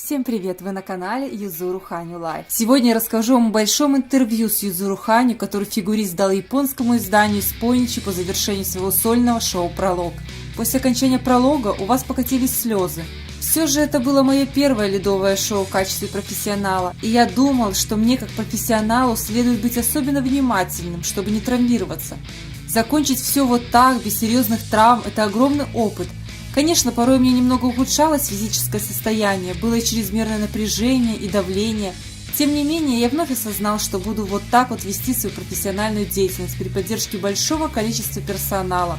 Всем привет! Вы на канале Юзуру Ханю Лайф. Сегодня я расскажу вам о большом интервью с Юзуру Ханю, который фигурист дал японскому изданию Споничи по завершению своего сольного шоу «Пролог». После окончания пролога у вас покатились слезы. Все же это было мое первое ледовое шоу в качестве профессионала, и я думал, что мне как профессионалу следует быть особенно внимательным, чтобы не травмироваться. Закончить все вот так, без серьезных травм – это огромный опыт. Конечно, порой мне немного ухудшалось физическое состояние, было и чрезмерное напряжение и давление. Тем не менее, я вновь осознал, что буду вот так вот вести свою профессиональную деятельность при поддержке большого количества персонала.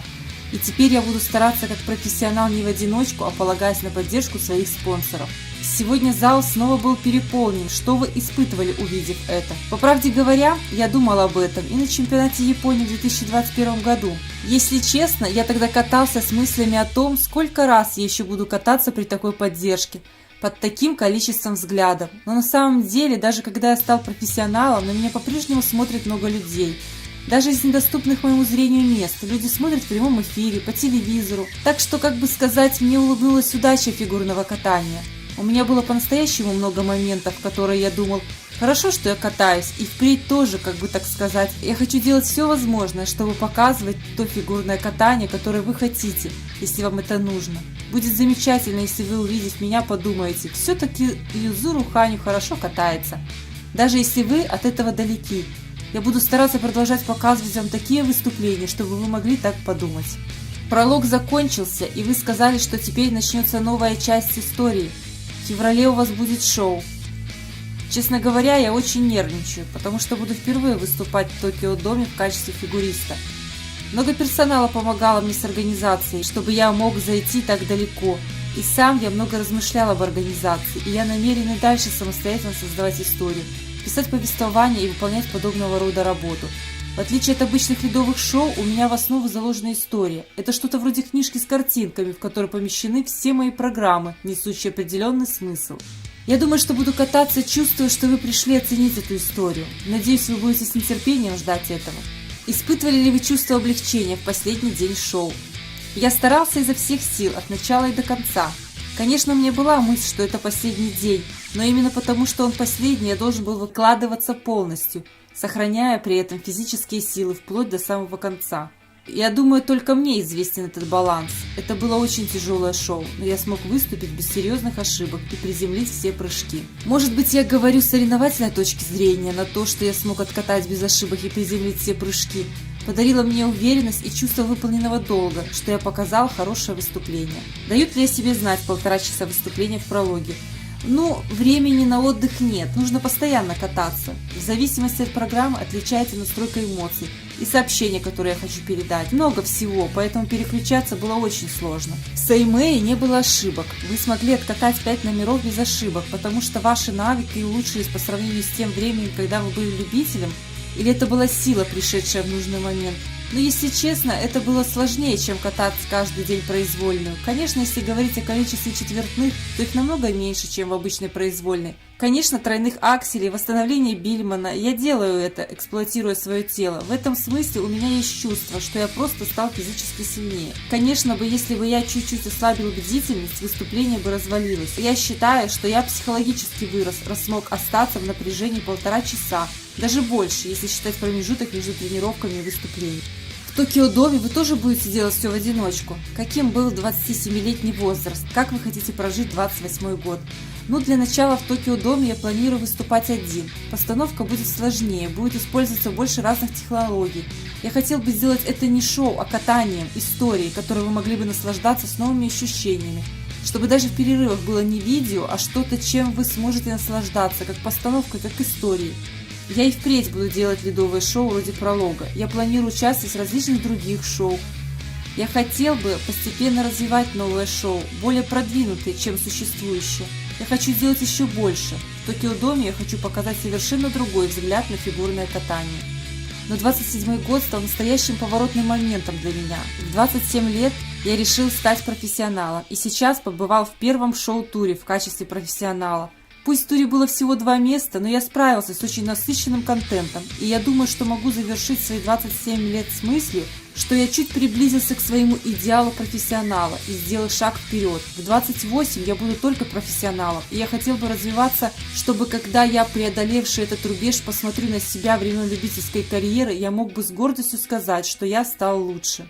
И теперь я буду стараться как профессионал не в одиночку, а полагаясь на поддержку своих спонсоров. Сегодня зал снова был переполнен. Что вы испытывали, увидев это? По правде говоря, я думал об этом и на чемпионате Японии в 2021 году. Если честно, я тогда катался с мыслями о том, сколько раз я еще буду кататься при такой поддержке, под таким количеством взглядов. Но на самом деле, даже когда я стал профессионалом, на меня по-прежнему смотрит много людей. Даже из недоступных моему зрению мест люди смотрят в прямом эфире, по телевизору. Так что, как бы сказать, мне улыбнулась удача фигурного катания. У меня было по-настоящему много моментов, в которые я думал, хорошо, что я катаюсь, и впредь тоже, как бы так сказать. Я хочу делать все возможное, чтобы показывать то фигурное катание, которое вы хотите, если вам это нужно. Будет замечательно, если вы, увидев меня, подумаете, все-таки Юзуру Ханю хорошо катается. Даже если вы от этого далеки. Я буду стараться продолжать показывать вам такие выступления, чтобы вы могли так подумать. Пролог закончился, и вы сказали, что теперь начнется новая часть истории. В феврале у вас будет шоу. Честно говоря, я очень нервничаю, потому что буду впервые выступать в Токио Доме в качестве фигуриста. Много персонала помогало мне с организацией, чтобы я мог зайти так далеко. И сам я много размышлял об организации, и я намерен и дальше самостоятельно создавать историю, писать повествования и выполнять подобного рода работу. В отличие от обычных ледовых шоу, у меня в основу заложена история. Это что-то вроде книжки с картинками, в которой помещены все мои программы, несущие определенный смысл. Я думаю, что буду кататься, чувствуя, что вы пришли оценить эту историю. Надеюсь, вы будете с нетерпением ждать этого. Испытывали ли вы чувство облегчения в последний день шоу? Я старался изо всех сил, от начала и до конца. Конечно, у меня была мысль, что это последний день, но именно потому, что он последний, я должен был выкладываться полностью, сохраняя при этом физические силы вплоть до самого конца. Я думаю, только мне известен этот баланс. Это было очень тяжелое шоу, но я смог выступить без серьезных ошибок и приземлить все прыжки. Может быть, я говорю с соревновательной точки зрения, на то, что я смог откатать без ошибок и приземлить все прыжки, подарила мне уверенность и чувство выполненного долга, что я показал хорошее выступление. Дают ли я себе знать 1,5 часа выступления в прологе? Времени на отдых нет, нужно постоянно кататься. В зависимости от программы отличается настройка эмоций и сообщения, которые я хочу передать. Много всего, поэтому переключаться было очень сложно. В Сэймэе не было ошибок. Вы смогли откатать 5 номеров без ошибок, потому что ваши навыки улучшились по сравнению с тем временем, когда вы были любителем, или это была сила, пришедшая в нужный момент. Но если честно, это было сложнее, чем кататься каждый день произвольную. Конечно, если говорить о количестве четвертных, то их намного меньше, чем в обычной произвольной. Конечно, тройных акселей, восстановление Бильмана, я делаю это, эксплуатируя свое тело. В этом смысле у меня есть чувство, что я просто стал физически сильнее. Конечно, если бы я чуть-чуть ослабил бдительность, выступление бы развалилось. Я считаю, что я психологически вырос, раз смог остаться в напряжении 1,5 часа. Даже больше, если считать промежуток между тренировками и выступлением. В Токио Доме вы тоже будете делать все в одиночку. Каким был 27-летний возраст? Как вы хотите прожить 28-й год? Для начала в Токио Доме я планирую выступать один. Постановка будет сложнее, будет использоваться больше разных технологий. Я хотел бы сделать это не шоу, а катанием, историей, которой вы могли бы наслаждаться с новыми ощущениями. Чтобы даже в перерывах было не видео, а что-то, чем вы сможете наслаждаться, как постановкой, как историей. Я и впредь буду делать ледовые шоу вроде пролога. Я планирую участвовать в различных других шоу. Я хотел бы постепенно развивать новое шоу, более продвинутые, чем существующее. Я хочу сделать еще больше. В Токио Доме я хочу показать совершенно другой взгляд на фигурное катание. Но 27-й год стал настоящим поворотным моментом для меня. В 27 лет я решил стать профессионалом и сейчас побывал в первом шоу-туре в качестве профессионала. Пусть в туре было всего 2 места, но я справился с очень насыщенным контентом, и я думаю, что могу завершить свои 27 лет с мыслью, что я чуть приблизился к своему идеалу профессионала и сделал шаг вперед. В 28 я буду только профессионалом, и я хотел бы развиваться, чтобы когда я, преодолевший этот рубеж, посмотрю на себя времен любительской карьеры, я мог бы с гордостью сказать, что я стал лучше.